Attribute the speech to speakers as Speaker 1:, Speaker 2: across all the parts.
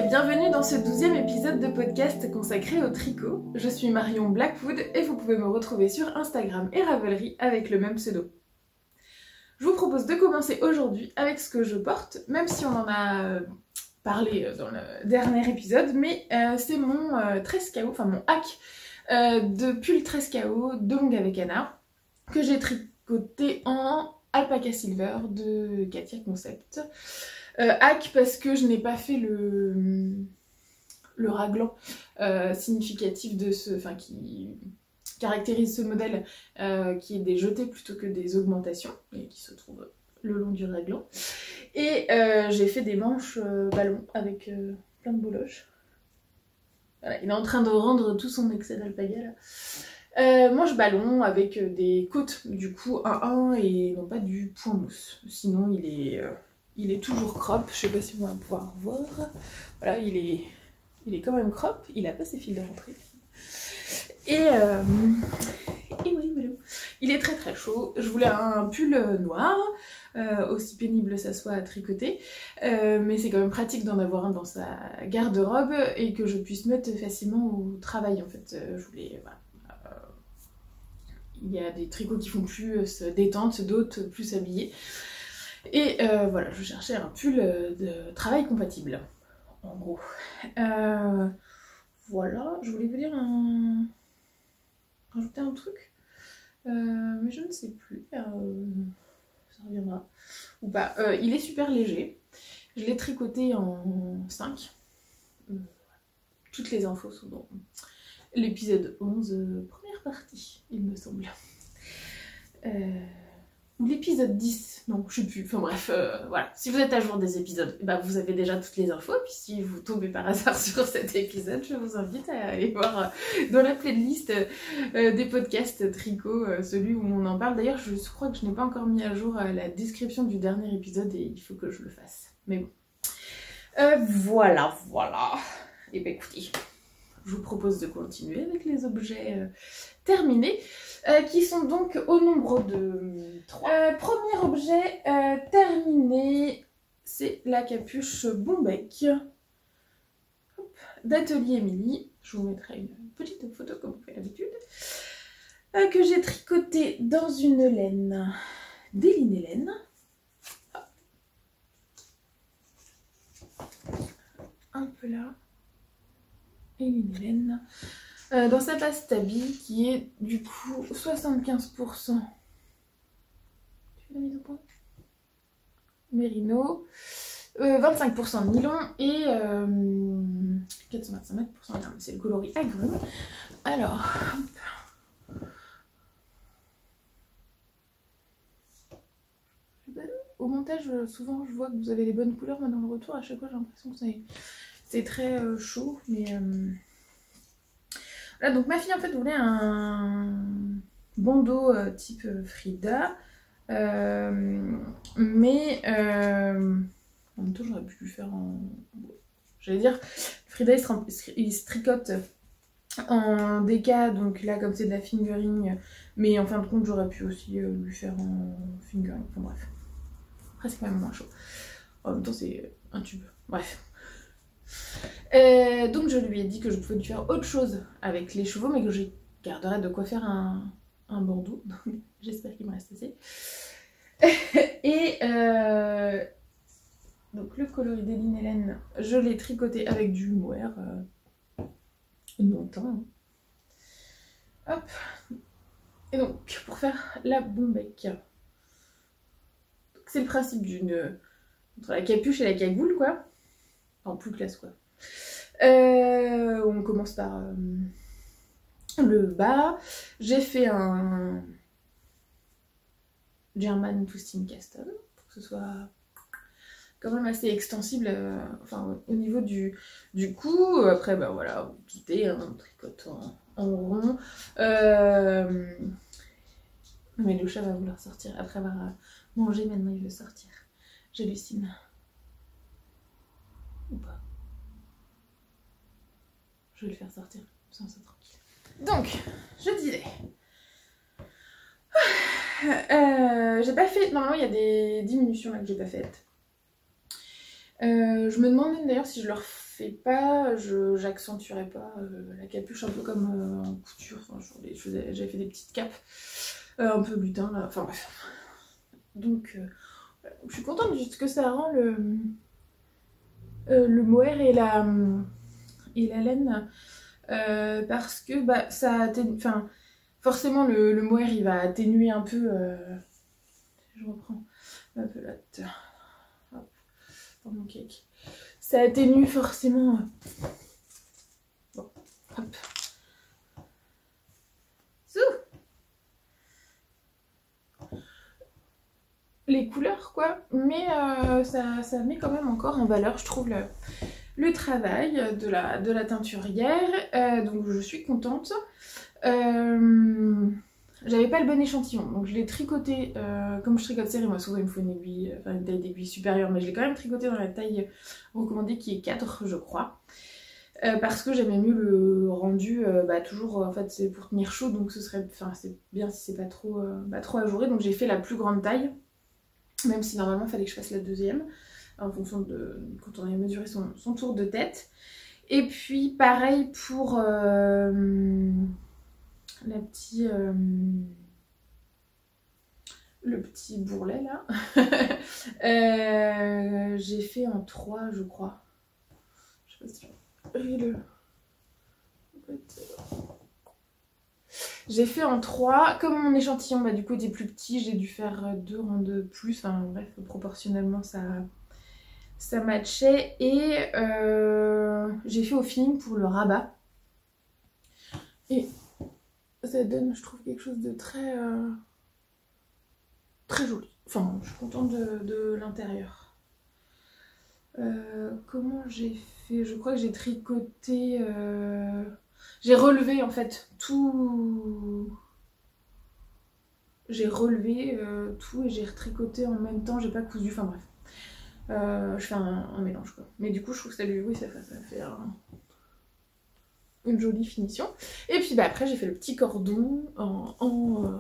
Speaker 1: bienvenue dans ce 12e épisode de podcast consacré au tricot. Je suis Marion Blackwood et vous pouvez me retrouver sur Instagram et Ravelry avec le même pseudo. Je vous propose de commencer aujourd'hui avec ce que je porte, même si on en a parlé dans le dernier épisode, mais c'est mon 13KO, enfin mon hack de pull 13KO de longue avec Anna, que j'ai tricoté en Alpaca Silver de Katia Concept. Hack parce que je n'ai pas fait le raglan significatif de ce, enfin qui caractérise ce modèle, qui est des jetés plutôt que des augmentations et qui se trouve le long du raglan. Et j'ai fait des manches ballon avec plein de boloches. Voilà, il est en train de rendre tout son excès d'alpaga là. Manche ballon avec des côtes du coup 1-1 et non pas du point mousse. Sinon il est toujours crop, je sais pas si on va pouvoir voir. Voilà, il est quand même crop, il a pas ses fils de rentrée. Et oui, voilà. Il est très très chaud. Je voulais un pull noir, aussi pénible ça soit à tricoter, mais c'est quand même pratique d'en avoir un dans sa garde-robe et que je puisse mettre facilement au travail en fait. Je voulais, voilà. Il y a des tricots qui font plus détente, d'autres plus habillés. Et voilà, je cherchais un pull de travail compatible, en gros. Voilà, je voulais vous dire rajouter un truc, mais je ne sais plus, ça reviendra, ou pas. Il est super léger, je l'ai tricoté en 5. Toutes les infos sont dans l'épisode 11, première partie, il me semble. Ou l'épisode 10, non, je sais plus, enfin bref, voilà. Si vous êtes à jour des épisodes, bah, vous avez déjà toutes les infos, puis si vous tombez par hasard sur cet épisode, je vous invite à aller voir dans la playlist des podcasts tricot, celui où on en parle. D'ailleurs, je crois que je n'ai pas encore mis à jour la description du dernier épisode et il faut que je le fasse. Mais bon. Voilà. Et bah écoutez, je vous propose de continuer avec les objets terminés. Qui sont donc au nombre de 3. Premier objet terminé, c'est la capuche Bombec d'Atelier Émilie. Je vous mettrai une petite photo comme vous faites d'habitude. Que j'ai tricoté dans une laine d'Eline Hélène. Un peu là. Eline Hélène. Dans sa passe tabi qui est du coup 75% mérino, 25% nylon et 425 mètres, c'est le coloris agrumes. Alors, au montage, souvent je vois que vous avez les bonnes couleurs, mais dans le retour, à chaque fois j'ai l'impression que c'est très chaud, mais voilà, donc ma fille en fait voulait un bandeau type Frida, mais en même temps j'aurais pu le faire en... J'allais dire, Frida il se tricote en DK, donc là comme c'est de la fingering, mais en fin de compte j'aurais pu aussi lui faire en fingering, enfin bref. Après c'est quand même moins chaud. En même temps c'est un tube, bref. Donc je lui ai dit que je pouvais lui faire autre chose avec les chevaux, mais que je garderais de quoi faire un bandeau. J'espère qu'il me reste assez. Et donc le coloris d'Eline Hélène, je l'ai tricoté avec du mohair longtemps. Hop. Et donc pour faire la bombec, c'est le principe d'une entre la capuche et la cagoule quoi. En plus classe quoi. On commence par le bas. J'ai fait un German Twisting Castle pour que ce soit quand même assez extensible, enfin au niveau du cou. Après bah voilà, vous quittez un tricote en rond. Mais le chat va vouloir sortir après avoir mangé, maintenant il veut sortir. J'hallucine. Ou pas. Je vais le faire sortir, sans ça tranquille. Donc, je disais. J'ai pas fait. Normalement, il y a des diminutions là que j'ai pas faites. Je me demande même d'ailleurs si je le fait pas, j'accentuerai pas la capuche un peu comme en couture. Enfin, j'avais fait des petites capes un peu lutin là, enfin bref. Donc je suis contente de ce que ça rend le mohair et la laine parce que bah, ça atténue, enfin forcément le mohair il va atténuer un peu, je reprends ma pelote, hop, dans mon cake, ça atténue forcément, bon, hop, les couleurs quoi, mais ça met quand même encore en valeur je trouve le travail de la teinturière, donc je suis contente. J'avais pas le bon échantillon, donc je l'ai tricoté, comme je tricote serré, moi souvent il me faut une aiguille, enfin une taille d'aiguille supérieure, mais je l'ai quand même tricoté dans la taille recommandée qui est 4 je crois. Parce que j'aimais mieux le rendu, bah toujours en fait c'est pour tenir chaud, donc ce serait, enfin c'est bien si c'est pas trop ajouré, donc j'ai fait la plus grande taille, même si normalement il fallait que je fasse la deuxième, en fonction de quand on avait mesuré son tour de tête. Et puis pareil pour le petit bourrelet là. J'ai fait en 3 je crois. Je sais pas si j'ai fait en 3. Comme mon échantillon bah, du coup était plus petit, j'ai dû faire 2 rangs de plus. Enfin bref, proportionnellement ça matchait. Et j'ai fait au feeling pour le rabat. Et ça donne, je trouve, quelque chose de très joli. Enfin, je suis contente de l'intérieur. Comment j'ai fait? Je crois que j'ai tricoté... J'ai relevé, en fait, tout... J'ai relevé tout et j'ai retricoté en même temps. J'ai pas cousu, enfin bref. Je fais un mélange, quoi. Mais du coup, je trouve que ça lui... Oui, ça fait une jolie finition. Et puis bah, après j'ai fait le petit cordon on va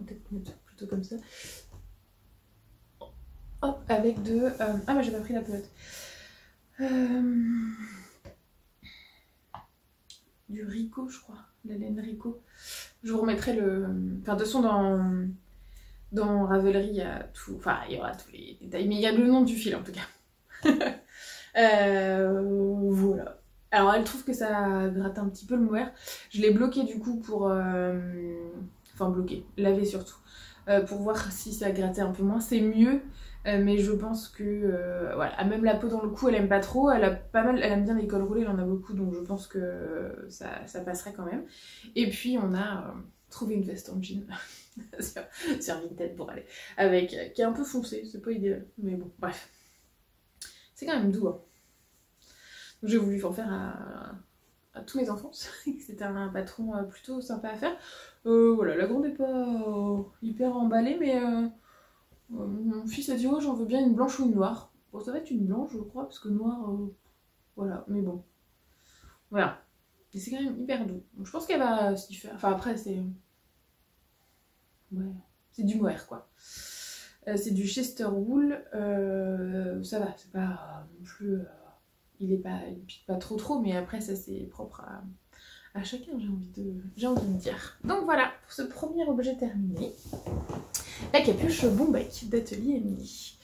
Speaker 1: peut-être mettre plutôt comme ça. Hop, avec ah bah j'ai pas pris la pelote. Du Rico je crois, la laine Rico. Je vous remettrai enfin de toute façon dans Ravelry il y a tout, enfin il y aura tous les détails, mais il y a le nom du fil en tout cas. Voilà. Alors elle trouve que ça gratte un petit peu le mohair. Je l'ai bloqué du coup pour... Enfin bloqué, laver surtout. Pour voir si ça grattait un peu moins. C'est mieux, mais je pense que... voilà, même la peau dans le cou elle aime pas trop. Elle aime bien les cols roulés, elle en a beaucoup. Donc je pense que ça passerait quand même. Et puis on a trouvé une veste en jean. sur Vinted pour aller. Avec, qui est un peu foncé, c'est pas idéal. Mais bon, bref. C'est quand même doux. Hein. J'ai voulu en faire à tous mes enfants. C'était un patron plutôt sympa à faire. Voilà, la grande n'est pas hyper emballée, mais mon fils a dit oh j'en veux bien une blanche ou une noire. Bon ça va être une blanche je crois, parce que noire, voilà, mais bon. Voilà. Et c'est quand même hyper doux. Donc je pense qu'elle va s'y faire. Enfin après c'est... Ouais, c'est du mohair quoi. C'est du Chester Wool, ça va, c'est pas non plus... il pique pas trop, mais après ça c'est propre à chacun, j'ai envie de dire. Donc voilà, pour ce premier objet terminé, la capuche Bombec d'Atelier Émilie.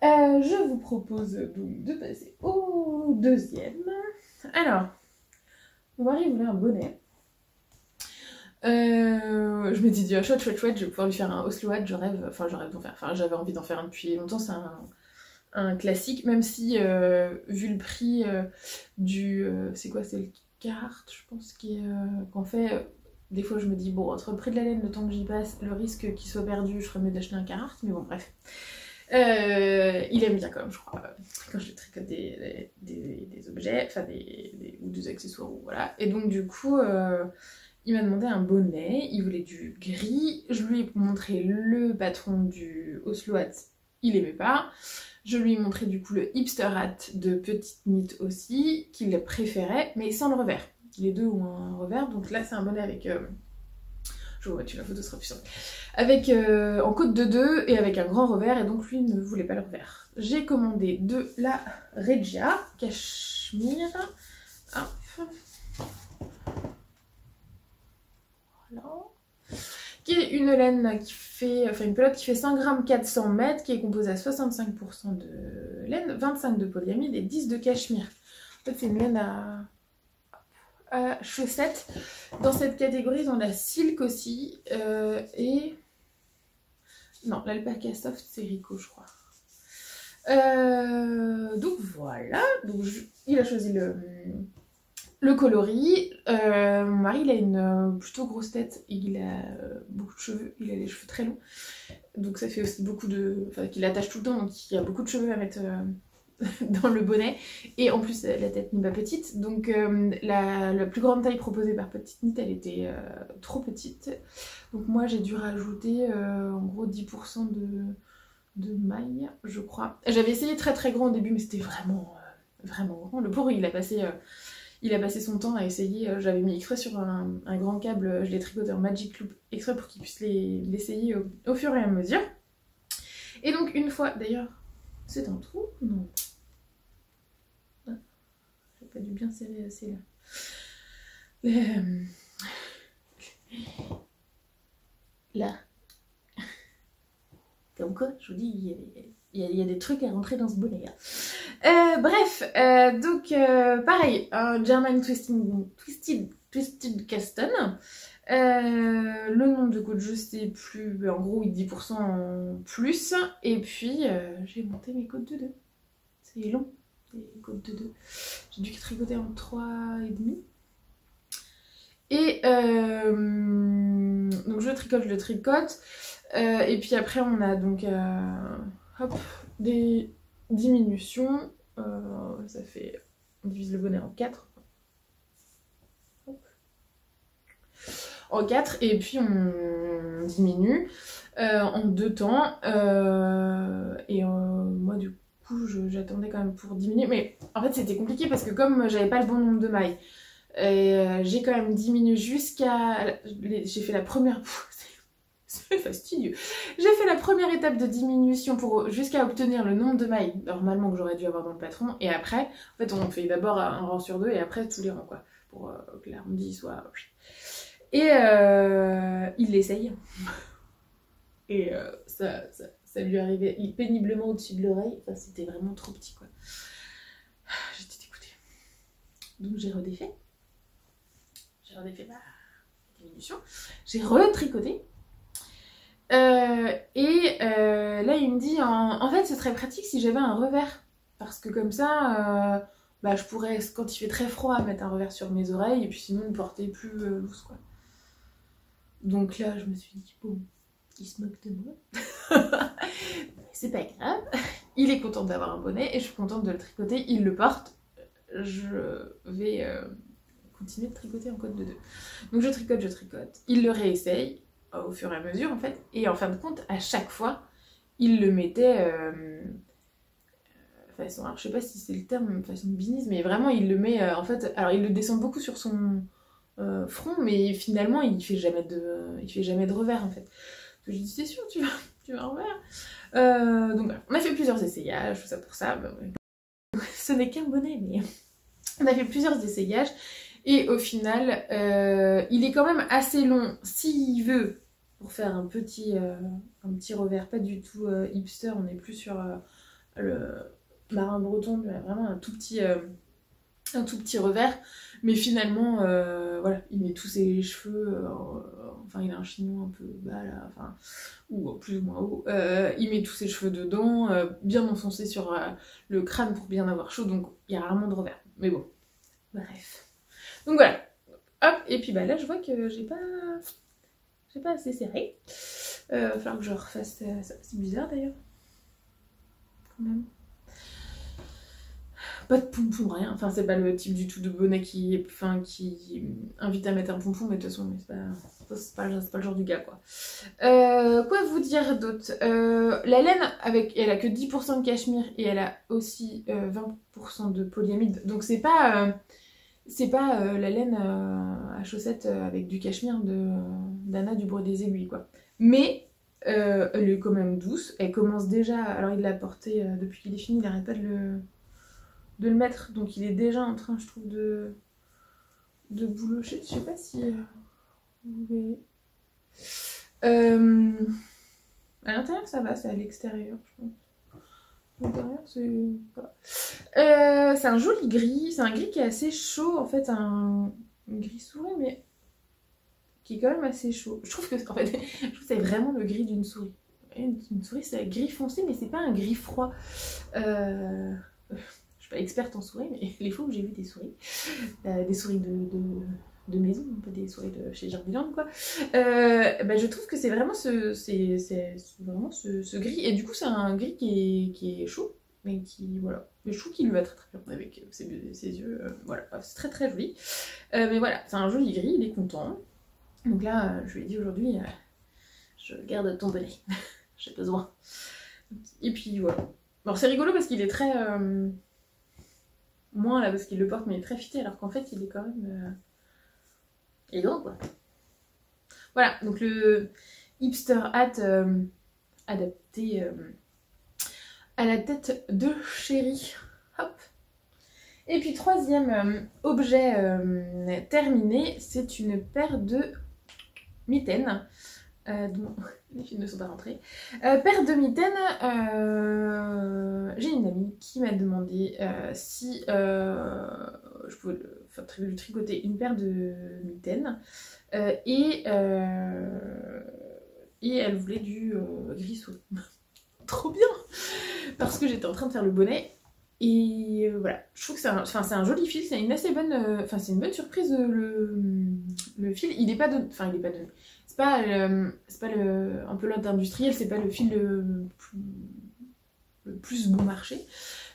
Speaker 1: Je vous propose donc de passer au deuxième. Alors, mon mari voulait un bonnet. Je m'étais dit, chouette, je vais pouvoir lui faire un Oslo Hat, j'avais envie d'en faire un depuis longtemps, c'est un classique, même si, vu le prix c'est quoi, c'est le Carhartt, je pense, qu'en fait, des fois je me dis, bon, entre le prix de la laine, le temps que j'y passe, le risque qu'il soit perdu, je ferais mieux d'acheter un Carhartt, mais bon, bref. Il aime bien quand même, je crois, quand je tricote des objets, enfin ou des accessoires, ou voilà, et donc du coup... il m'a demandé un bonnet, il voulait du gris, je lui ai montré le patron du Oslo Hat, il aimait pas. Je lui ai montré du coup le Hipster Hat de Petite Knit aussi, qu'il préférait, mais sans le revers. Les deux ont un revers, donc là c'est un bonnet avec... je Je vous vois, la photo sera plus simple. Avec, en côte de 2 et avec un grand revers, et donc lui ne voulait pas le revers. J'ai commandé de la Regia Cachemire. Hop. Voilà. Qui est une laine qui fait, enfin une pelote qui fait 100 grammes 400 mètres, qui est composée à 65% de laine, 25 de polyamide et 10 de cachemire. En fait, c'est une laine à chaussettes. Dans cette catégorie, dans la silk aussi, et... Non, l'alpaca soft, c'est Rico, je crois. Donc voilà, donc il a choisi le coloris. Mon mari, il a une plutôt grosse tête et il a beaucoup de cheveux, il a les cheveux très longs. Donc ça fait aussi beaucoup de... Enfin, qu'il attache tout le temps, donc il y a beaucoup de cheveux à mettre dans le bonnet. Et en plus, la tête n'est pas petite. Donc la plus grande taille proposée par Petite Knit, elle était trop petite. Donc moi, j'ai dû rajouter en gros 10% de maille, je crois. J'avais essayé très très grand au début, mais c'était vraiment grand. Le pauvre, il a passé son temps à essayer. J'avais mis exprès sur un grand câble, je l'ai tricoté en Magic Loop exprès pour qu'il puisse l'essayer au fur et à mesure. Et donc une fois, d'ailleurs, c'est un trou? Non. Ah, j'ai pas dû bien serrer assez là. Là. Comme quoi, je vous dis, il y a des trucs à rentrer dans ce bonnet. Bref, donc pareil, un German Twisted Caston. Le nombre de côtes, je sais plus, en gros 10% en plus. Et puis j'ai monté mes côtes de 2. C'est long, les côtes de 2. J'ai dû tricoter en 3,5. Et donc je le tricote. Et puis après on a donc hop, des diminutions. Ça fait, on divise le bonnet en 4. En 4 et puis on diminue en 2 temps. Et moi du coup j'attendais quand même pour diminuer. Mais en fait c'était compliqué parce que comme j'avais pas le bon nombre de mailles, j'ai quand même diminué jusqu'à... J'ai fait la première... C'est fastidieux. J'ai fait la première étape de diminution jusqu'à obtenir le nombre de mailles normalement que j'aurais dû avoir dans le patron. Et après, en fait, on fait d'abord un rang sur 2 et après tous les rangs, quoi. Pour que l'arrondi soit... Et il l'essaye. Et ça lui arrivait péniblement au-dessus de l'oreille. Enfin, c'était vraiment trop petit, quoi. J'étais dégoûtée. Donc j'ai redéfait. J'ai redéfait ma diminution. J'ai retricoté. Là il me dit en fait ce serait pratique si j'avais un revers parce que comme ça je pourrais quand il fait très froid mettre un revers sur mes oreilles et puis sinon me porter plus loose quoi. Donc là je me suis dit bon, il se moque de moi. C'est pas grave, il est content d'avoir un bonnet et je suis contente de le tricoter, il le porte. Je vais continuer de tricoter en côte de 2. Donc je tricote, il le réessaye au fur et à mesure en fait, et en fin de compte à chaque fois il le mettait façon, alors je sais pas si c'est le terme façon business, mais vraiment il le met en fait, alors il le descend beaucoup sur son front, mais finalement il fait jamais de revers en fait. Je lui dis c'est sûr tu vas en revers. Donc voilà, on a fait plusieurs essayages, tout ça pour ça, ce n'est qu'un bonnet mais on a fait plusieurs essayages. Et au final, il est quand même assez long s'il veut pour faire un petit revers, pas du tout hipster, on est plus sur le marin breton, vraiment un tout petit revers. Mais finalement, voilà, il met tous ses cheveux, enfin il a un chignon un peu bas là, enfin, ou plus ou moins haut. Il met tous ses cheveux dedans, bien enfoncé sur le crâne pour bien avoir chaud, donc il y a rarement de revers. Mais bon, bref. Donc voilà, hop, et puis là je vois que j'ai pas assez serré. Va falloir que je refasse ça, c'est bizarre d'ailleurs. Quand même. Pas de pompon, rien, enfin c'est pas le type du tout de bonnet qui invite à mettre un pompon, mais de toute façon c'est pas le genre du gars quoi. Quoi vous dire d'autre? La laine, elle a que 10% de cachemire et elle a aussi 20% de polyamide, donc c'est pas c'est pas la laine à chaussettes avec du cachemire d'Anna du Bruit des Aiguilles, quoi. Mais elle est quand même douce, elle commence déjà, alors il l'a porté depuis qu'il est fini, il n'arrête pas de le mettre, donc il est déjà en train, je trouve, de boulocher, je sais pas si vous voyez. À l'intérieur ça va, c'est à l'extérieur, je pense. L'intérieur c'est pas... c'est un joli gris, c'est un gris qui est assez chaud, en fait, un gris souris, mais qui est quand même assez chaud. Je trouve que c'est vraiment le gris d'une souris. Une souris, c'est un gris foncé, mais c'est pas un gris froid. Je suis pas experte en souris, mais les fois où j'ai vu des souris de maison, pas des souris de chez Jardiland, quoi. Je trouve que c'est vraiment vraiment ce gris, et du coup c'est un gris qui est chaud, mais qui, voilà, mais je trouve qu'il lui va très très bien avec ses yeux, voilà, c'est très très joli. Mais voilà, c'est un joli gris, il est content. Donc là, je lui ai dit aujourd'hui, je garde ton bonnet, j'ai besoin. Et puis voilà. Alors c'est rigolo parce qu'il est très... moins là, parce qu'il le porte, mais il est très fité, alors qu'en fait il est quand même... il est grand, quoi. Voilà, donc le hipster hat adapté à la tête de Chéri. Hop. Et puis troisième objet terminé, c'est une paire de mitaines. Dont les filles ne sont pas rentrées. Paire de mitaines, j'ai une amie qui m'a demandé si je pouvais lui tricoter une paire de mitaines et elle voulait du gris souris. Trop bien, parce que j'étais en train de faire le bonnet. Et voilà, je trouve que c'est un joli fil, c'est une assez bonne, c'est une bonne surprise le fil. Il est pas de, c'est pas un peu l'autre industriel, c'est pas le fil le plus bon marché,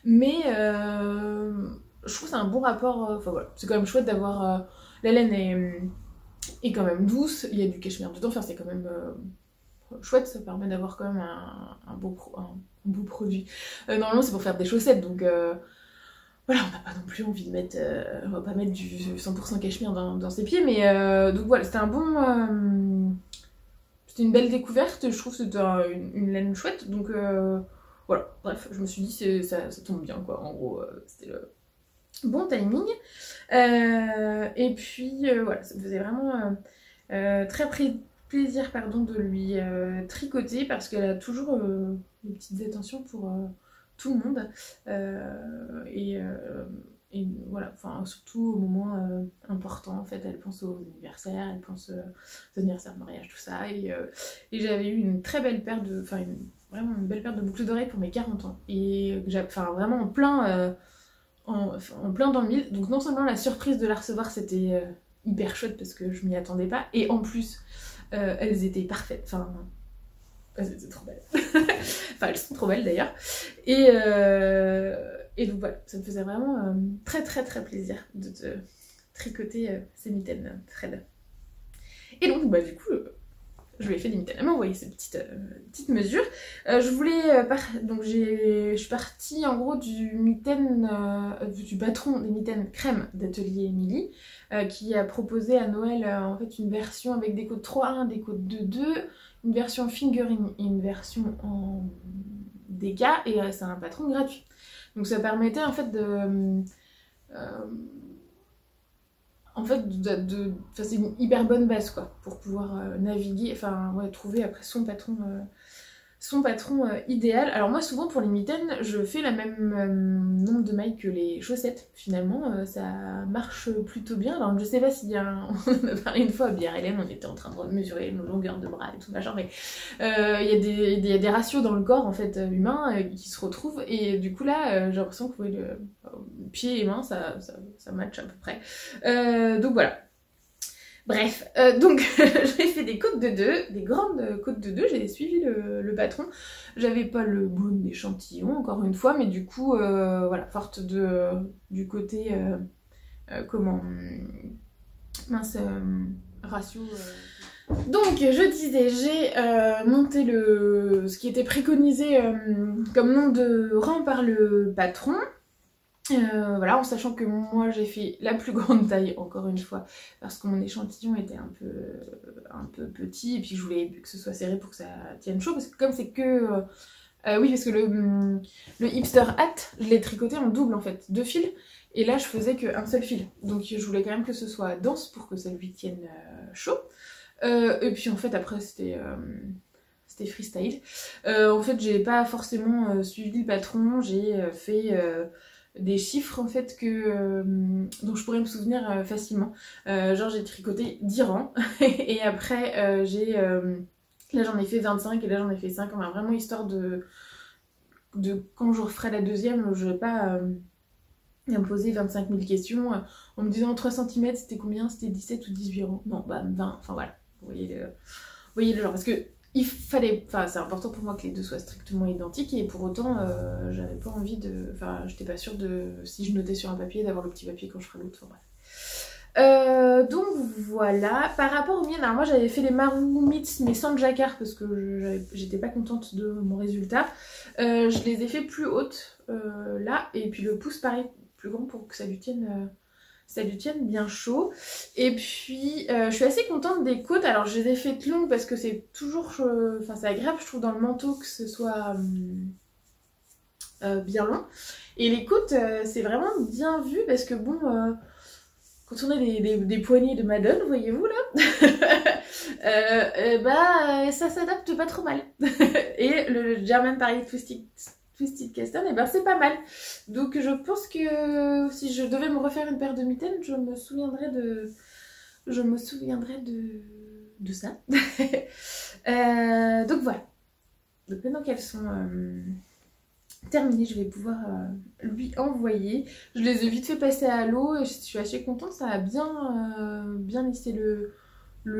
Speaker 1: mais je trouve que c'est un bon rapport. Voilà, c'est quand même chouette d'avoir la laine est quand même douce, il y a du cachemire dedans, c'est quand même chouette, ça permet d'avoir quand même un beau produit. Normalement c'est pour faire des chaussettes, donc voilà, on n'a pas non plus envie de mettre, on va pas mettre du 100% cachemire dans ses pieds, mais donc voilà, c'était c'était une belle découverte, je trouve que c'était une laine chouette, donc voilà, bref, je me suis dit ça tombe bien, quoi, en gros, c'était le bon timing. Et puis voilà, ça me faisait vraiment très plaisir de lui tricoter, parce qu'elle a toujours des petites attentions pour tout le monde, et voilà, surtout au moment important, en fait, elle pense aux anniversaires, elle pense aux anniversaires de mariage, tout ça, et j'avais eu une très belle paire vraiment une belle paire de boucles d'oreilles pour mes 40 ans, et vraiment en plein dans le mille, donc non seulement la surprise de la recevoir, c'était hyper chouette parce que je m'y attendais pas, et en plus elles étaient parfaites, elles étaient trop belles. Elles sont trop belles d'ailleurs. Et donc voilà, ça me faisait vraiment très très très plaisir de te tricoter ces mitaines Thread. Et donc du coup, je lui ai fait des mitaines. Elle m'a envoyé ces petites mesures. Donc je suis partie en gros du patron des mitaines crème d'Atelier Émilie, qui a proposé à Noël en fait une version avec des codes 3-1, des codes 2-2, une version fingering et une version en DK, et c'est un patron gratuit. Donc ça permettait en fait c'est une hyper bonne base, quoi, pour pouvoir naviguer, trouver après son patron idéal. Alors moi souvent pour les mitaines, je fais la même nombre de mailles que les chaussettes, finalement, ça marche plutôt bien. Alors je sais pas s'il y a on en a parlé une fois à Bière Hélène, on était en train de mesurer nos longueurs de bras et tout machin, mais il y a des ratios dans le corps en fait humain qui se retrouvent, et du coup là j'ai l'impression que le pied et main ça match à peu près. Donc voilà. Bref, donc j'ai fait des côtes de 2, des grandes côtes de 2, j'ai suivi le patron. J'avais pas le bon échantillon, encore une fois, mais du coup, voilà, forte du côté, ratio. Donc, je disais, j'ai monté ce qui était préconisé comme nom de rang par le patron. Voilà, en sachant que moi j'ai fait la plus grande taille, encore une fois, parce que mon échantillon était un peu petit, et puis je voulais que ce soit serré pour que ça tienne chaud, parce que comme c'est que... oui, parce que le hipster hat, je l'ai tricoté en double en fait, 2 fils, et là je faisais qu'un seul fil. Donc je voulais quand même que ce soit dense pour que ça lui tienne chaud. Et puis en fait après c'était freestyle. En fait j'ai pas forcément suivi le patron, j'ai fait des chiffres en fait dont je pourrais me souvenir facilement. Genre j'ai tricoté 10 rangs et après là j'en ai fait 25 et là j'en ai fait 5, enfin, vraiment histoire de quand je referai la deuxième, je vais pas me poser 25 000 questions en me disant 3 cm c'était combien, c'était 17 ou 18 rangs. Non, bah 20, enfin voilà, vous voyez le genre, parce que il fallait, enfin c'est important pour moi que les deux soient strictement identiques et pour autant j'avais pas envie de, enfin j'étais pas sûre de, si je notais sur un papier, d'avoir le petit papier quand je ferais l'autre, enfin bref. Donc voilà, par rapport aux miennes, alors moi j'avais fait les Marou Mits mais sans le jacquard parce que j'étais pas contente de mon résultat. Je les ai fait plus hautes là, et puis le pouce pareil plus grand pour que ça lui tienne bien chaud. Et puis je suis assez contente des côtes. Alors je les ai faites longues parce que c'est toujours, enfin c'est agréable je trouve dans le manteau que ce soit bien long. Et les côtes c'est vraiment bien vu parce que bon, quand on a des poignées de Madone, voyez-vous là, bah ça s'adapte pas trop mal. Et le German Paris Twisted Custom, et ben c'est pas mal. Donc je pense que si je devais me refaire une paire de mitaines, je me souviendrais de ça. Donc voilà. Donc maintenant qu'elles sont terminées, je vais pouvoir lui envoyer. Je les ai vite fait passer à l'eau et je suis assez contente. Ça a bien lissé le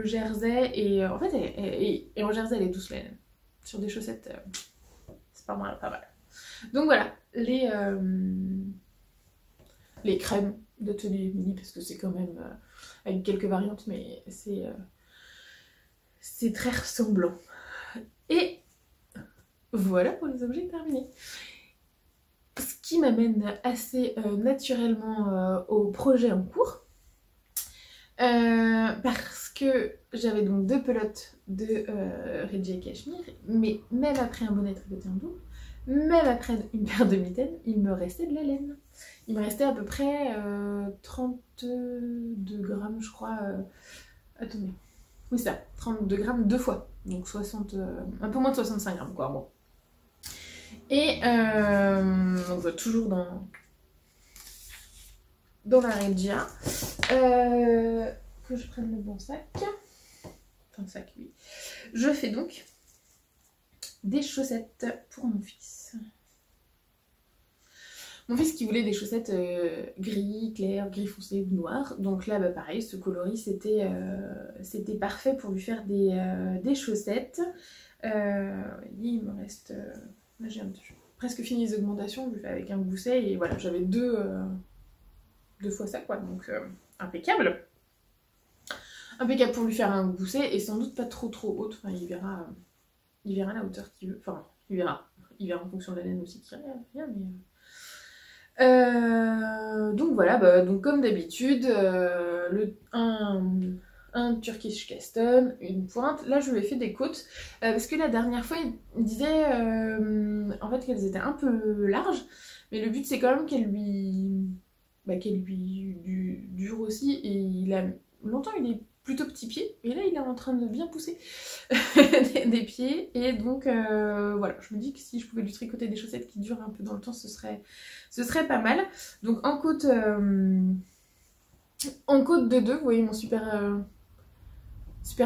Speaker 1: jersey et en fait et en jersey elle est douce sur des chaussettes c'est pas mal. Donc voilà, les crèmes de tenue mini, parce que c'est quand même avec quelques variantes, mais c'est très ressemblant. Et voilà pour les objets terminés. Ce qui m'amène assez naturellement au projet en cours. Parce que j'avais donc 2 pelotes de Reggie Cashmere, mais même après un bonnet tricoté en double, même après une paire de mitaines, il me restait de la laine. Il me restait à peu près 32 grammes, je crois. Attendez. Oui, c'est ça, 32 grammes 2 fois. Donc 60, un peu moins de 65 grammes, quoi, bon. Et donc toujours dans la Regia. Que je prenne le bon sac. Enfin, sac, oui. Je fais donc des chaussettes pour mon fils. Mon fils qui voulait des chaussettes gris clair, gris foncé ou noir. Donc là, bah, pareil, ce coloris, c'était parfait pour lui faire des chaussettes. Il me reste... là, j'ai presque fini les augmentations avec un gousset. Et voilà, j'avais deux fois ça, quoi. Donc, impeccable. Impeccable pour lui faire un gousset et sans doute pas trop haute. Enfin, il verra la hauteur qu'il veut. Enfin, il verra en fonction de la laine aussi qu'il y a, mais... donc voilà, bah, donc comme d'habitude, un Turkish Custom, une pointe. Là, je lui ai fait des côtes parce que la dernière fois, il disait en fait qu'elles étaient un peu larges, mais le but c'est quand même qu'elles lui durent aussi. Et longtemps, il est plutôt petit pied, et là il est en train de bien pousser des pieds, et donc voilà, je me dis que si je pouvais lui tricoter des chaussettes qui durent un peu dans le temps, ce serait pas mal. Donc en côte de 2, vous voyez mon super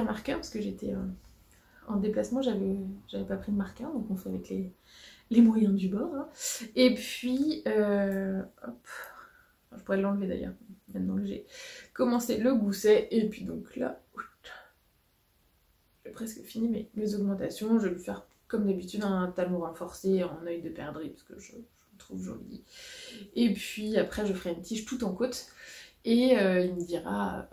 Speaker 1: marqueur, parce que j'étais en déplacement, j'avais pas pris de marqueur, donc on fait avec les moyens du bord, hein. Et puis hop, je pourrais l'enlever d'ailleurs maintenant que j'ai commencé le gousset. Et puis donc là, j'ai presque fini mes augmentations. Je vais lui faire comme d'habitude un talon renforcé en œil de perdrix parce que je le trouve joli. Et puis après je ferai une tige toute en côte et il me dira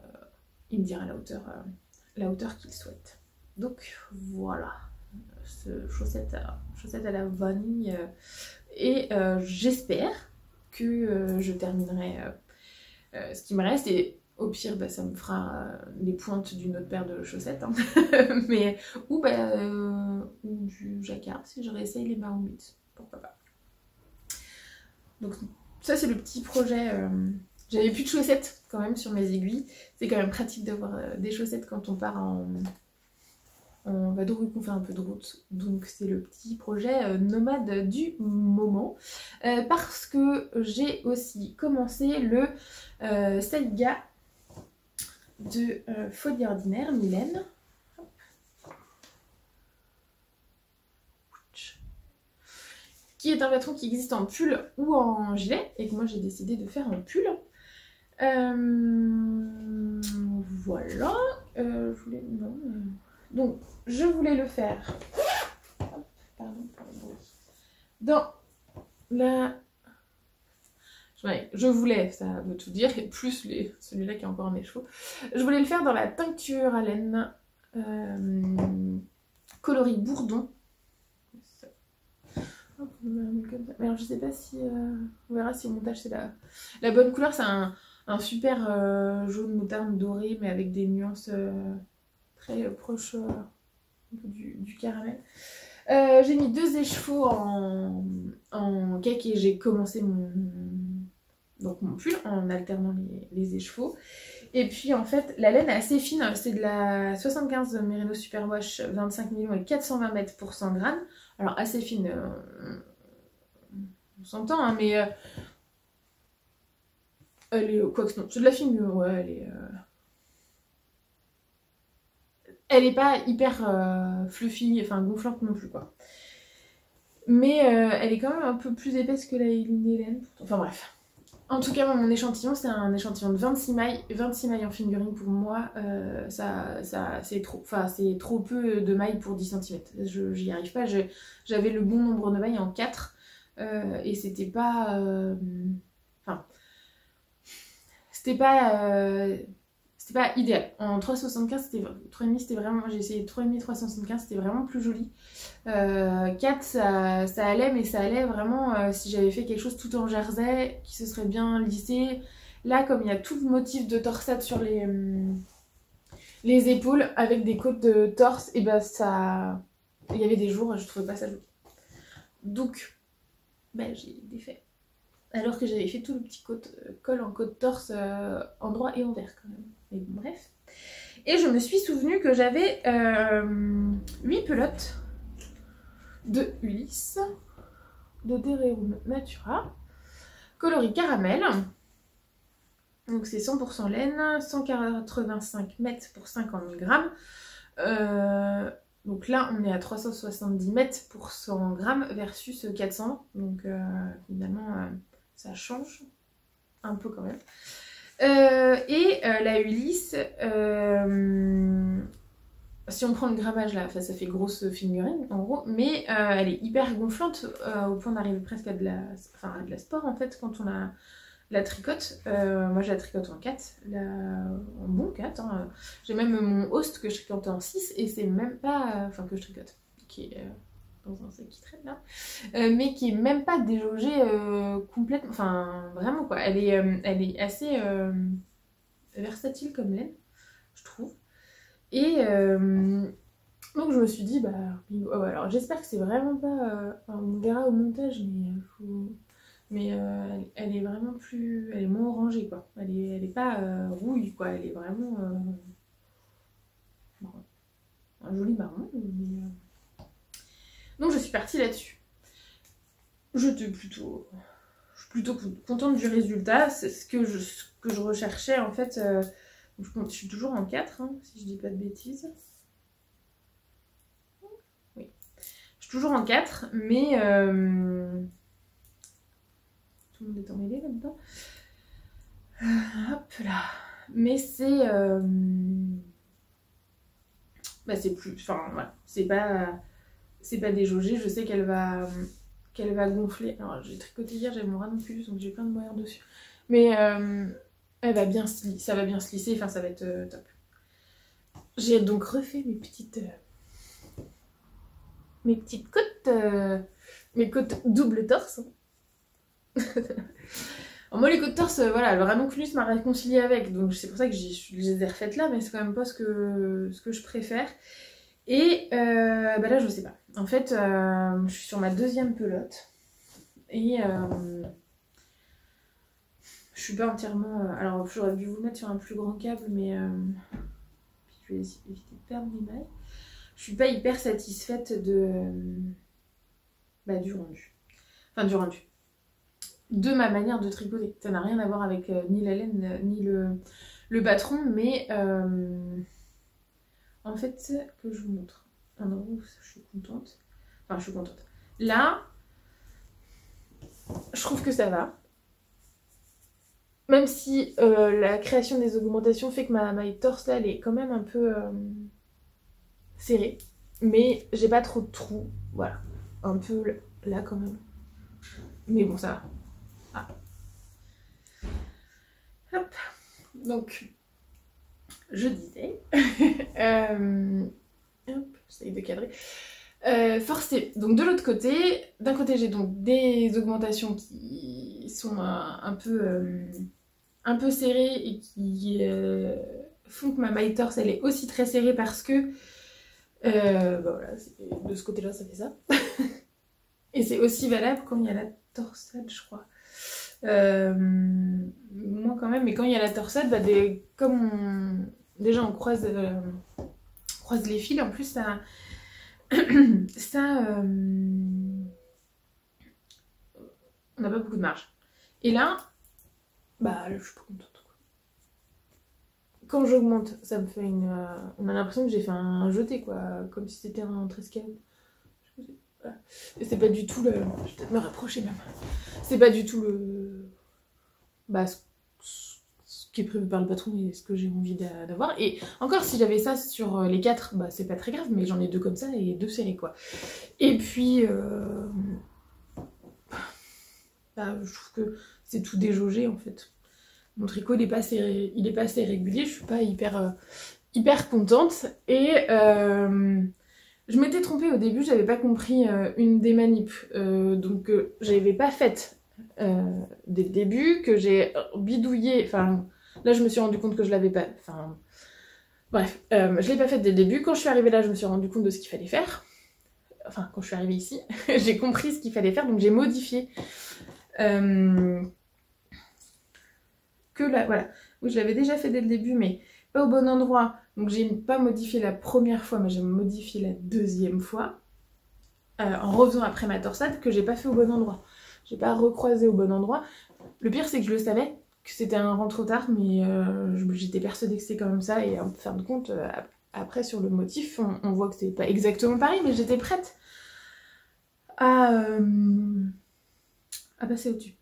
Speaker 1: la hauteur qu'il souhaite. Donc voilà, chaussette à la vanille. Et j'espère que je terminerai ce qui me reste, et au pire bah, ça me fera les pointes d'une autre paire de chaussettes, hein. Mais, ou du jacquard si je réessaye les marmoutes, pourquoi pas. Donc ça c'est le petit projet. J'avais plus de chaussettes quand même sur mes aiguilles, c'est quand même pratique d'avoir des chaussettes quand on part en vadrouille, qu'on fait un peu de route. Donc c'est le petit projet nomade du moment. Parce que j'ai aussi commencé le Saiga de Folie Ordinaire, Mylène. Qui est un patron qui existe en pull ou en gilet, et que moi j'ai décidé de faire en pull. Voilà. Je voulais... Non. Donc, je voulais le faire. Hop, pardon pour le bruit. Dans la... Je voulais, ça veut tout dire, et plus celui-là qui est encore à mes cheveux. Je voulais le faire dans la teinture à laine coloris bourdon. Hop, mais alors je sais pas si... on verra si au montage c'est la bonne couleur. C'est un super jaune moutarde doré, mais avec des nuances très proches un peu du caramel. J'ai mis 2 écheveaux en cake et j'ai commencé mon pull en alternant les écheveaux. Et puis en fait la laine est assez fine, c'est de la 75 Merino Superwash 25 millions et 420 mètres pour 100 grammes. Alors assez fine, on s'entend, hein, mais elle est... Quoi que non, c'est de la fine, ouais, elle est pas hyper fluffy, enfin gonflante non plus, quoi. Mais elle est quand même un peu plus épaisse que la Eileen Hélène. Enfin bref. En tout cas, mon échantillon, c'est un échantillon de 26 mailles. 26 mailles en fingering pour moi, c'est trop peu de mailles pour 10 cm. J'y arrive pas. J'avais le bon nombre de mailles en 4. Et c'était pas... c'était pas idéal. En 3,75 c'était 3,5, c'était vraiment... J'ai essayé 3,5, 3,75, c'était vraiment plus joli. 4 ça allait, mais ça allait vraiment si j'avais fait quelque chose tout en jersey qui se serait bien lissé. Là, comme il y a tout le motif de torsade sur les épaules avec des côtes de torse, et ben ça... Il y avait des jours, je trouvais pas ça joli. Donc, j'ai défait. Alors que j'avais fait tout le petit col en côte torse endroit et envers quand même. Mais bon, bref. Et je me suis souvenu que j'avais 8 pelotes de Ulysse, de Dererum Natura, coloris caramel. Donc c'est 100% laine, 185 mètres pour 50 grammes. Donc là on est à 370 mètres pour 100 grammes versus 400. Donc finalement ça change un peu quand même. La Ulysse, si on prend le grammage là, ça fait grosse fingering en gros, mais elle est hyper gonflante au point d'arriver presque à de la sport en fait quand on la tricote. Moi je la tricote en 4, en bon 4. Hein. J'ai même mon host que je tricote en 6 et c'est même pas... que je tricote, qui est dans un sac qui traîne là, mais qui est même pas déjaugé complètement, vraiment quoi. Elle est assez versatile comme laine, je trouve. Et donc je me suis dit, alors j'espère que c'est vraiment pas... on verra au montage, mais elle est vraiment plus... Elle est moins orangée, quoi. Elle est pas rouille, quoi. Elle est vraiment... marron. Un joli marron, mais... Donc je suis partie là-dessus. Je suis plutôt contente du résultat. C'est ce que je recherchais, en fait. Je suis toujours en 4, hein, si je dis pas de bêtises. Oui. Je suis toujours en 4, mais... tout le monde est emmêlé là-dedans. Hop là. Mais c'est... c'est plus... voilà. C'est pas déjaugé. Je sais qu'elle va gonfler. Alors j'ai tricoté hier, j'avais mon ranoculaire, donc j'ai plein de moyens dessus. Mais elle va bien ça va bien se lisser, ça va être top. J'ai donc refait mes petites côtes, mes côtes double torse. Moi, les côtes torse, voilà, le ranonculus m'a réconcilié avec, donc c'est pour ça que je les ai refaites là, mais c'est quand même pas ce que je préfère. Et bah là, je sais pas. En fait, je suis sur ma deuxième pelote. Et je suis pas entièrement... alors, j'aurais dû vous mettre sur un plus grand câble, mais je vais éviter de perdre mes mailles. Je suis pas hyper satisfaite du rendu. Enfin, du rendu. De ma manière de tricoter. Ça n'a rien à voir avec ni la laine, ni le patron, mais en fait, que je vous montre. Un endroit où je suis contente. Enfin, je suis contente. Là, je trouve que ça va. Même si la création des augmentations fait que ma maille torse là, elle est quand même un peu serrée. Mais j'ai pas trop de trous. Voilà. Un peu là quand même. Mais bon, ça va. Ah. Hop. Donc, je disais. Hop, j'essaye de cadrer. Forcé. Donc de l'autre côté, d'un côté j'ai donc des augmentations qui sont un peu serrées et qui font que ma maille torse elle est aussi très serrée parce que voilà, de ce côté-là ça fait ça. Et c'est aussi valable quand il y a la torsade, je crois. Moins quand même, mais quand il y a la torsade, déjà on croise les fils, en plus ça on n'a pas beaucoup de marge. Et là, je suis pas contente. Quand j'augmente, ça me fait on a l'impression que j'ai fait un jeté, quoi, comme si c'était un trescal. Voilà. Et c'est pas du tout le... Je vais peut-être me rapprocher même. C'est pas du tout le... ce qui est prévu par le patron et ce que j'ai envie d'avoir. Et encore, si j'avais ça sur les 4, c'est pas très grave, mais j'en ai 2 comme ça et 2 serrés, quoi. Et puis... je trouve que c'est tout déjaugé, en fait. Mon tricot, il est pas assez régulier, je suis pas hyper contente. Et je m'étais trompée au début, j'avais pas compris une des manips. Donc j'avais pas faite dès le début, que j'ai bidouillé. Enfin, là je me suis rendu compte que je l'avais pas. Enfin, bref, je l'ai pas faite dès le début. Quand je suis arrivée là, je me suis rendu compte de ce qu'il fallait faire. Enfin, quand je suis arrivée ici, j'ai compris ce qu'il fallait faire, donc j'ai modifié. Que là, voilà. Oui, je l'avais déjà fait dès le début, mais pas au bon endroit. Donc j'ai pas modifié la première fois, mais j'ai modifié la deuxième fois. En revenant après ma torsade, que j'ai pas fait au bon endroit. J'ai pas recroisé au bon endroit. Le pire, c'est que je le savais, que c'était un rang trop tard, mais j'étais persuadée que c'était quand même ça. Et en fin de compte, après sur le motif, on voit que c'est pas exactement pareil, mais j'étais prête à passer au-dessus.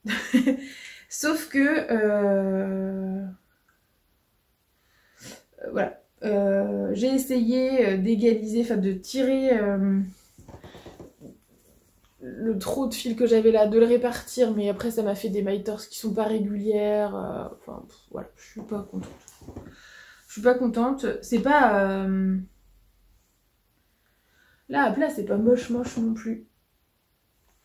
Speaker 1: Sauf que voilà, j'ai essayé d'égaliser, enfin de tirer le trop de fil que j'avais là, de le répartir, mais après ça m'a fait des mailles torse qui sont pas régulières. Enfin voilà, je suis pas contente. Je suis pas contente. C'est pas là à plat, c'est pas moche non plus.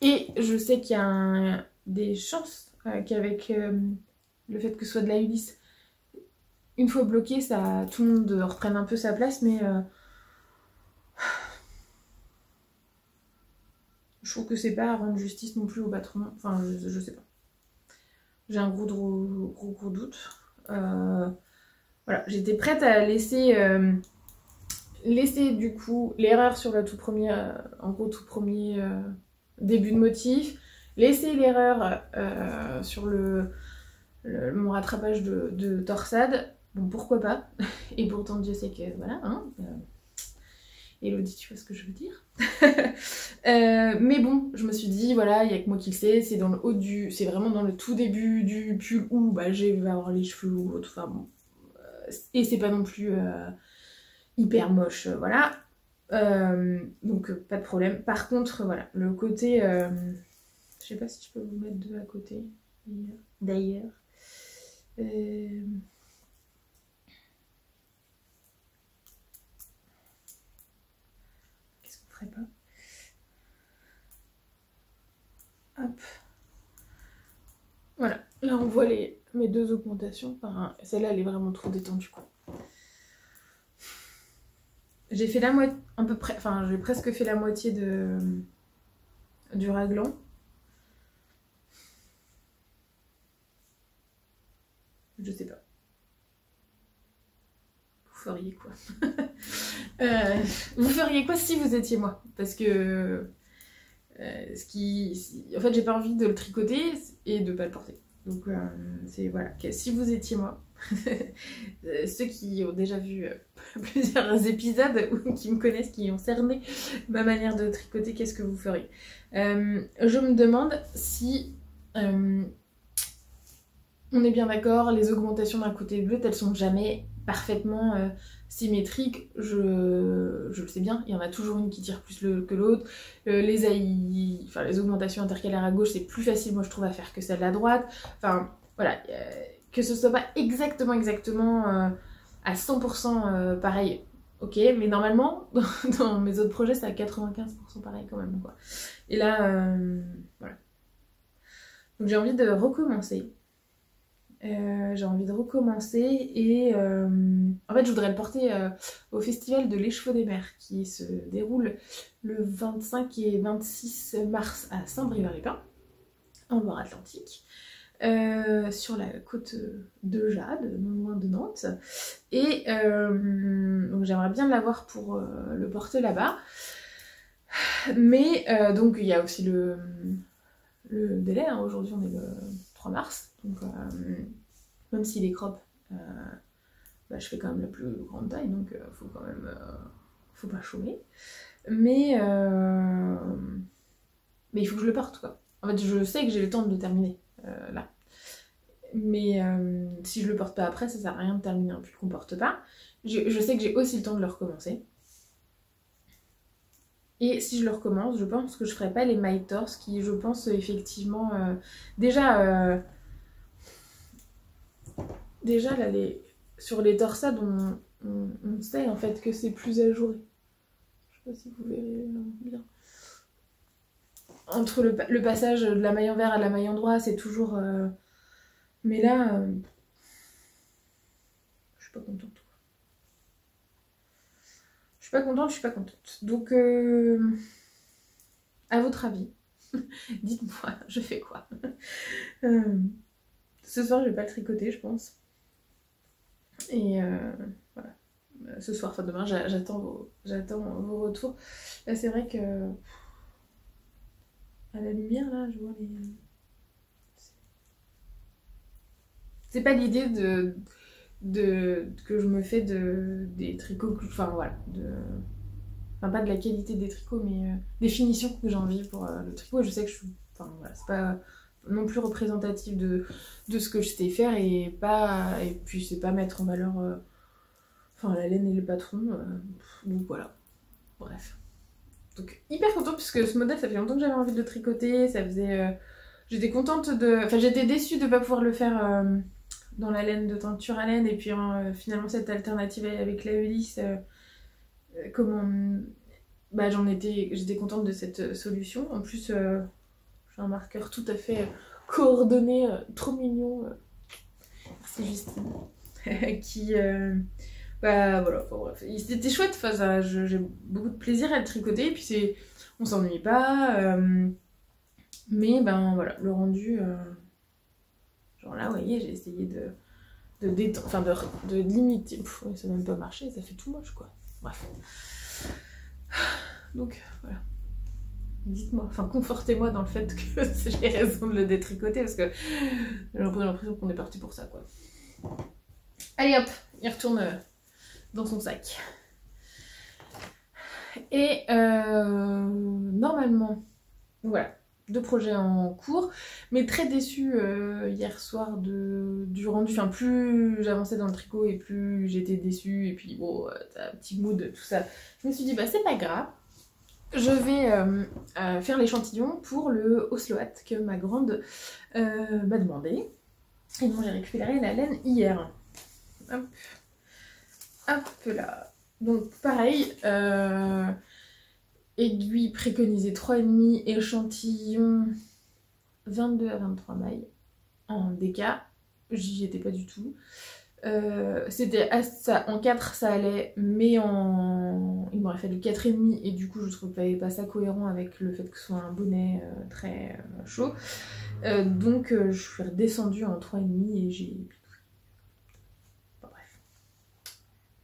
Speaker 1: Et je sais qu'il y a des chances qu'avec le fait que ce soit de la Ulysse, une fois bloqué, tout le monde reprenne un peu sa place, mais je trouve que c'est pas à rendre justice non plus au patron. Enfin, je sais pas. J'ai un gros doute. Voilà, j'étais prête à laisser du coup l'erreur sur le tout premier, début de motif, laisser l'erreur sur mon rattrapage de torsade. Bon, pourquoi pas. Et pourtant, Dieu sait que, voilà, hein. Elodie, tu vois ce que je veux dire. Mais bon, je me suis dit, voilà, il n'y a que moi qui le sais, c'est dans le haut c'est vraiment dans le tout début du pull où je vais avoir les cheveux ou autre, enfin bon. Et c'est pas non plus hyper moche, voilà. Donc pas de problème. Par contre, voilà, le côté... je sais pas si je peux vous mettre 2 à côté, d'ailleurs. Qu'est-ce qu'on ferait pas? Hop. Là on voit mes 2 augmentations. Enfin, celle-là elle est vraiment trop détendue quoi. J'ai fait la moitié, à peu près, enfin j'ai presque fait la moitié du raglan. Je sais pas. Vous feriez quoi? Vous feriez quoi si vous étiez moi? Parce que en fait j'ai pas envie de le tricoter et de pas le porter. Donc c'est voilà, si vous étiez moi, ceux qui ont déjà vu plusieurs épisodes ou qui me connaissent, qui ont cerné ma manière de tricoter, qu'est-ce que vous feriez? Je me demande si on est bien d'accord, les augmentations d'un côté et de l'autre, elles sont jamais parfaitement symétriques. Je le sais bien, il y en a toujours une qui tire plus que l'autre. Les augmentations intercalaires à gauche, c'est plus facile, moi je trouve, à faire que celle à droite. Enfin, voilà, que ce soit pas exactement à 100% pareil. Ok, mais normalement, dans mes autres projets, c'est à 95% pareil quand même, quoi. Et là, voilà. Donc j'ai envie de recommencer. Et en fait je voudrais le porter au festival de l'Écheveau des Mers qui se déroule le 25 et 26 mars à Saint-Brie-vers-les-Pins en Loire-Atlantique sur la côte de Jade, non loin de Nantes, et donc j'aimerais bien l'avoir pour le porter là-bas, mais donc il y a aussi le délai, hein. Aujourd'hui on est le 3 mars, donc même s'il est crop, je fais quand même la plus grande taille, donc faut quand même faut pas chômer, mais il faut que je le porte quoi. En fait je sais que j'ai le temps de le terminer là, mais si je le porte pas après ça sert à rien de terminer un pull qu'on porte pas. Je sais que j'ai aussi le temps de le recommencer. Et si je le recommence, je pense que je ferai pas les mailles torse qui, je pense, effectivement... déjà là, sur les torsades, on sait en fait que c'est plus ajouré. Je sais pas si vous verrez bien. Entre le passage de la maille envers à la maille endroit, c'est toujours... Mais là, je suis pas contente. Je suis pas contente. Donc, à votre avis, dites-moi, je fais quoi? Ce soir, je vais pas le tricoter, je pense. Et voilà. Ce soir, enfin demain, j'attends vos retours. Là, c'est vrai que à la lumière, là, je vois les... C'est pas l'idée que je me fais des tricots, enfin voilà, enfin pas de la qualité des tricots, mais des finitions que j'ai envie pour le tricot. Et je sais que enfin voilà, c'est pas non plus représentatif de ce que je sais faire, et puis c'est pas mettre en valeur la laine et le patron, donc voilà, bref. Donc hyper contente parce que ce modèle, ça fait longtemps que j'avais envie de le tricoter, ça faisait... j'étais contente enfin j'étais déçue de pas pouvoir le faire dans la laine de teinture à laine, et puis finalement cette alternative avec la Ulysse, j'étais contente de cette solution. En plus j'ai un marqueur tout à fait coordonné, trop mignon, merci Justine, qui voilà, enfin, bref, c'était chouette, enfin, j'ai beaucoup de plaisir à le tricoter, et puis on s'ennuie pas, mais ben voilà, le rendu, genre là, vous voyez, j'ai essayé de détendre, enfin de limiter, ça n'a même pas marché, ça fait tout moche quoi, bref. Donc voilà, dites-moi, enfin confortez-moi dans le fait que j'ai raison de le détricoter, parce que j'ai l'impression qu'on est parti pour ça quoi. Allez hop, il retourne dans son sac. Et normalement, voilà, 2 projets en cours, mais très déçue hier soir du rendu. Enfin, plus j'avançais dans le tricot et plus j'étais déçue, et puis bon, t'as un petit mood, tout ça. Je me suis dit, bah c'est pas grave, je vais faire l'échantillon pour le Oslo Hat que ma grande m'a demandé. Et donc j'ai récupéré la laine hier. Hop. Hop là. Donc pareil, aiguille préconisée 3,5, échantillon 22 à 23 mailles. en DK, j'y étais pas du tout. C'était en 4 ça allait, mais il m'aurait fallu 4,5 et du coup je trouvais pas ça cohérent avec le fait que ce soit un bonnet très chaud. Donc je suis redescendue en 3,5 et j'ai... Enfin, bref,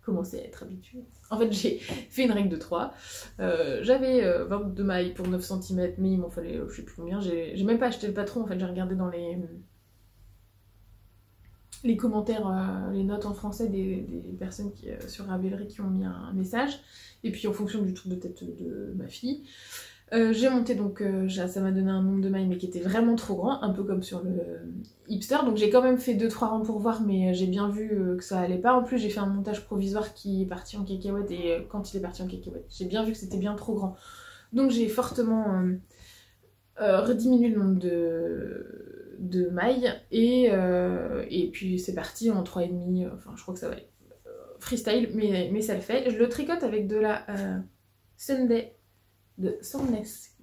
Speaker 1: commencé à être habituée. En fait j'ai fait une règle de 3. J'avais 22 mailles pour 9 cm, mais il m'en fallait je sais plus combien. J'ai même pas acheté le patron, en fait j'ai regardé dans les commentaires, les notes en français des personnes sur Ravelry qui ont mis un message, et puis en fonction du tour de tête de ma fille. J'ai monté donc, ça m'a donné un nombre de mailles mais qui était vraiment trop grand, un peu comme sur le hipster, donc j'ai quand même fait 2-3 rangs pour voir, mais j'ai bien vu que ça allait pas. En plus j'ai fait un montage provisoire qui est parti en cacahuète, et quand il est parti en cacahuète, j'ai bien vu que c'était bien trop grand. Donc j'ai fortement rediminué le nombre de mailles, et puis c'est parti en 3,5, enfin je crois que ça va être freestyle, mais ça le fait. Je le tricote avec de la Sunday de Sandness.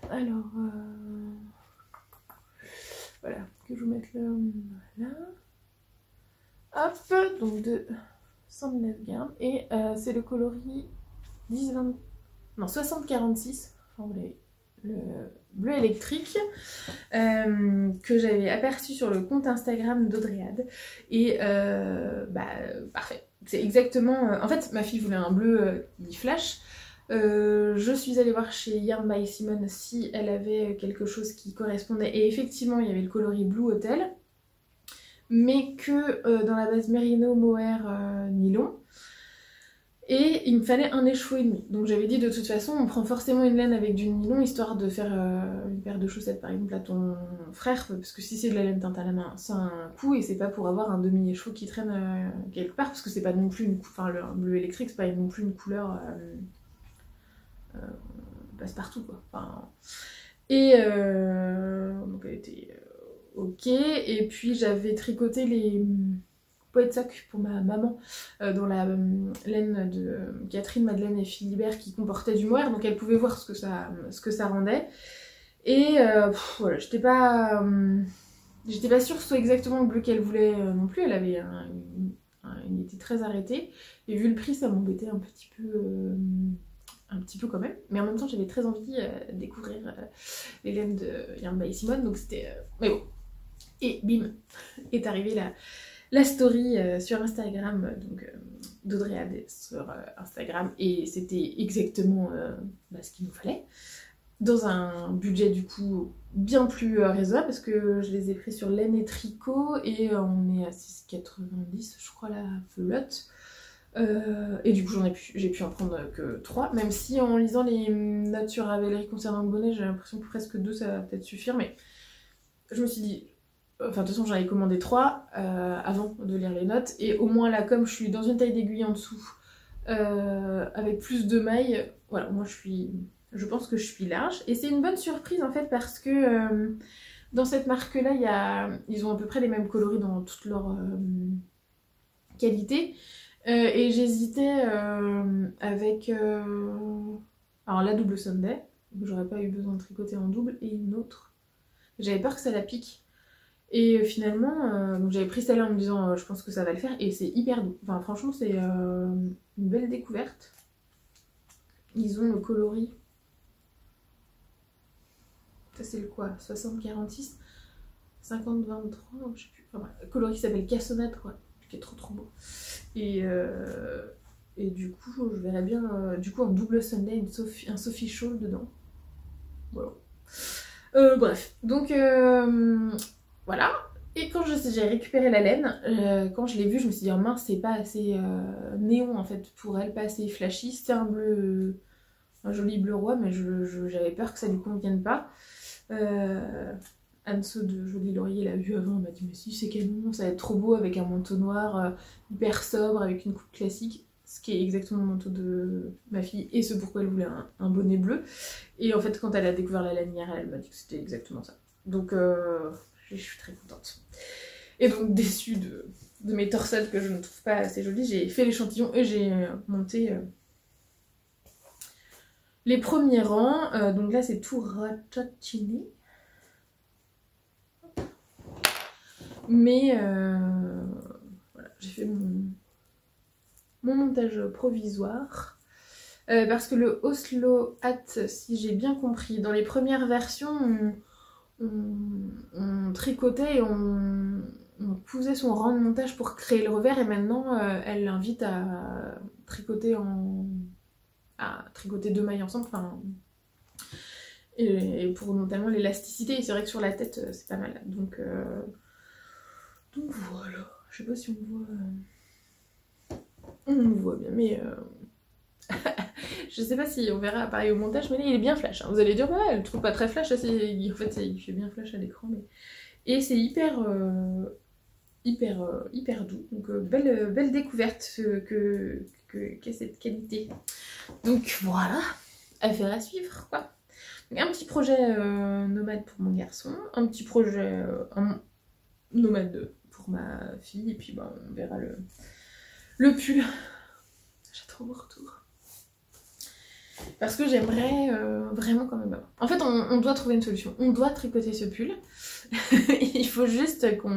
Speaker 1: Alors, voilà, que je vous mette là. Hop, donc de Sandness Garn, et c'est le coloris 6046, enfin vous l'avez, le bleu électrique, que j'avais aperçu sur le compte Instagram d'Audréade, et parfait. C'est exactement... en fait, ma fille voulait un bleu qui flash. Je suis allée voir chez Yarn by Simone si elle avait quelque chose qui correspondait, et effectivement il y avait le coloris Blue Hotel, mais que dans la base Merino Mohair nylon, et il me fallait un écheveau et demi. Donc j'avais dit de toute façon on prend forcément une laine avec du nylon, histoire de faire une paire de chaussettes par exemple à ton frère, parce que si c'est de la laine teinte à la main, ça a un coût, et c'est pas pour avoir un demi-écheveau qui traîne quelque part, parce que c'est pas non plus une... Enfin le bleu électrique c'est pas non plus une couleur... passe-partout quoi. Enfin, et donc elle était ok, et puis j'avais tricoté les poètes socs pour ma maman dans la laine de Catherine, Madeleine et Philibert qui comportait du mohair, donc elle pouvait voir ce que ça rendait, et voilà, j'étais pas sûre que ce soit exactement le bleu qu'elle voulait non plus. Elle avait une idée très arrêtée, et vu le prix ça m'embêtait un petit peu quand même, mais en même temps j'avais très envie de découvrir les laines de Yarn by Simone, donc c'était... mais bon, et bim, est arrivée la story sur Instagram, donc d'Audréade sur Instagram, et c'était exactement ce qu'il nous fallait, dans un budget du coup bien plus raisonnable, parce que je les ai pris sur laine et tricot, et on est à 6,90 je crois la pelote. Et du coup j'ai pu en prendre que 3, même si en lisant les notes sur Ravelry concernant le bonnet, j'ai l'impression que presque 2 ça va peut-être suffire, mais je me suis dit, enfin de toute façon j'en avais commandé 3 avant de lire les notes, et au moins là comme je suis dans une taille d'aiguille en dessous, avec plus de mailles, voilà, moi je pense que je suis large, et c'est une bonne surprise en fait, parce que dans cette marque là ils ont à peu près les mêmes coloris dans toute leur qualité. Et j'hésitais avec alors la double Sunday, j'aurais pas eu besoin de tricoter en double, et une autre. J'avais peur que ça la pique. Et finalement, donc j'avais pris celle-là en me disant je pense que ça va le faire, et c'est hyper doux. Enfin franchement c'est une belle découverte. Ils ont le coloris. Ça c'est le quoi, 60-46, 50-23, je sais plus. Enfin, le coloris qui s'appelle Cassonade quoi, qui est trop beau. Et du coup, je verrais bien du coup en double Sunday un Sophie Shawl dedans. Voilà. Bref, donc voilà. Et quand j'ai récupéré la laine, quand je l'ai vue, je me suis dit oh mince, c'est pas assez néon en fait pour elle, pas assez flashy. C'était un bleu, un joli bleu roi, mais j'avais peur que ça lui convienne pas. Anso de Jolie Laurier l'a vu avant, elle m'a dit mais si c'est canon, ça va être trop beau avec un manteau noir hyper sobre avec une coupe classique, ce qui est exactement le manteau de ma fille et ce pourquoi elle voulait un bonnet bleu. Et en fait quand elle a découvert la lanière, elle m'a dit que c'était exactement ça. Donc je suis très contente. Et donc déçue de mes torsades que je ne trouve pas assez jolies, j'ai fait l'échantillon et j'ai monté les premiers rangs. Donc là c'est tout ratatiné. Mais voilà, j'ai fait mon montage provisoire. Parce que le Oslo Hat, si j'ai bien compris, dans les premières versions, on tricotait et on cousait son rang de montage pour créer le revers, et maintenant elle l'invite à tricoter deux mailles ensemble, enfin, et pour notamment l'élasticité. Et c'est vrai que sur la tête c'est pas mal, donc voilà. Je sais pas si on me voit bien, mais je sais pas si on verra pareil au montage, mais là il est bien flash, hein. Vous allez dire ouais, elle trouve pas très flash, là, en fait il fait bien flash à l'écran, mais... et c'est hyper doux, donc belle découverte qu'est cette qualité. Donc voilà, affaire à suivre quoi. Donc, un petit projet nomade pour mon garçon, un petit projet nomade pour ma fille, et puis bah, on verra le pull. J'attends mon retour. Parce que j'aimerais vraiment quand même avoir. En fait, on doit trouver une solution. On doit tricoter ce pull. Il faut juste que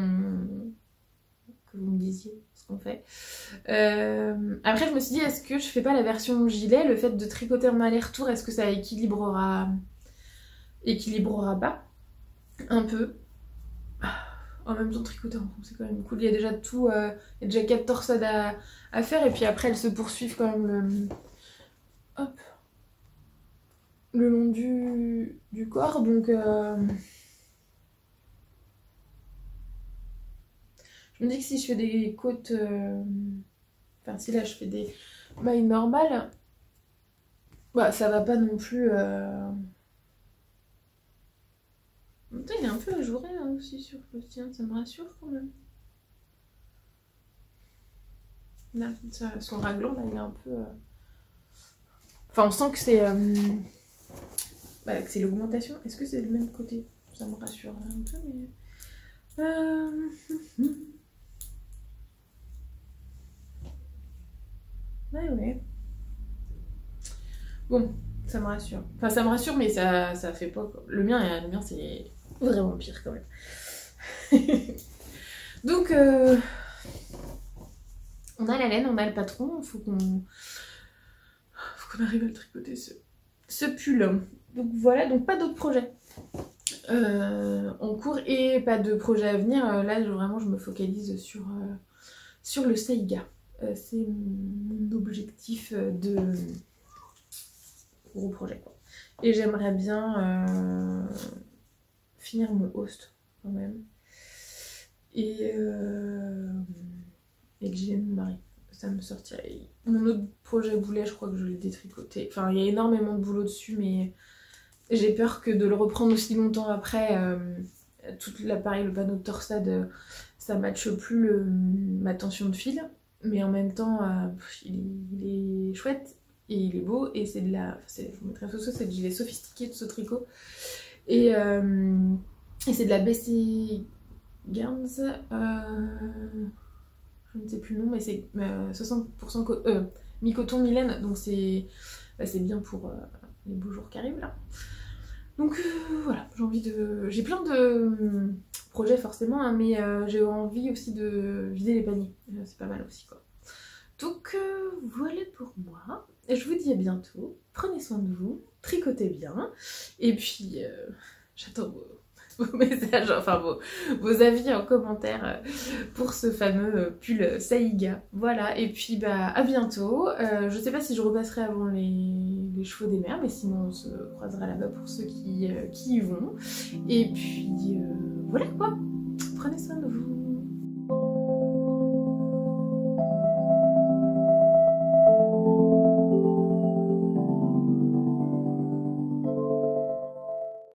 Speaker 1: vous me disiez ce qu'on fait. Après, je me suis dit, est-ce que je fais pas la version gilet? Le fait de tricoter en aller-retour, est-ce que ça équilibrera pas un peu? En même temps, tricoter en rond, c'est quand même cool. Il y a déjà tout, il y a déjà 4 torsades à faire, et puis après, elles se poursuivent quand même le long du corps, donc je me dis que si je fais des côtes, enfin si là je fais des mailles normales, bah ça va pas non plus... Putain, il est un peu ajouré hein, aussi sur le tien, ça me rassure quand même. Là, son raglan, là, il est un peu... Enfin, on sent que c'est... que c'est l'augmentation. Est-ce que c'est le même côté? Ça me rassure un peu, mais... Ouais. Bon, ça me rassure. Enfin, ça me rassure, mais ça fait pas... Quoi. Le mien c'est vraiment pire, quand même. Donc, on a la laine, on a le patron. Faut qu'on arrive à le tricoter, ce pull. Donc voilà, donc pas d'autres projets en cours et pas de projet à venir. Là, vraiment, je me focalise sur le Saiga. C'est mon objectif de gros projet, quoi. Et j'aimerais bien finir mon host quand même. Et que j'ai mon mari. Ça me sortirait. Mon autre projet boulet, je crois que je l'ai détricoté. Enfin, il y a énormément de boulot dessus, mais j'ai peur que de le reprendre aussi longtemps après, tout l'appareil, le panneau de torsade, ça matche plus ma tension de fil. Mais en même temps, il est chouette et il est beau, et c'est de la... je vous mettrai une photo, c'est du gilet sophistiqué de ce tricot. Et c'est de la BC Garns. Je ne sais plus le nom, mais c'est 60% mi-coton, mi-laine, donc c'est bien pour les beaux jours qui arrivent là. Donc voilà, j'ai plein de projets forcément, hein, mais j'ai envie aussi de vider les paniers, c'est pas mal aussi quoi. Donc voilà pour moi, je vous dis à bientôt, prenez soin de vous, tricotez bien, et puis j'attends vos messages, enfin vos avis en commentaire pour ce fameux pull Saiga. Voilà, et puis bah à bientôt. Je sais pas si je repasserai avant les chevaux des mers, mais sinon on se croisera là-bas pour ceux qui y vont. Et puis voilà quoi, prenez soin de vous.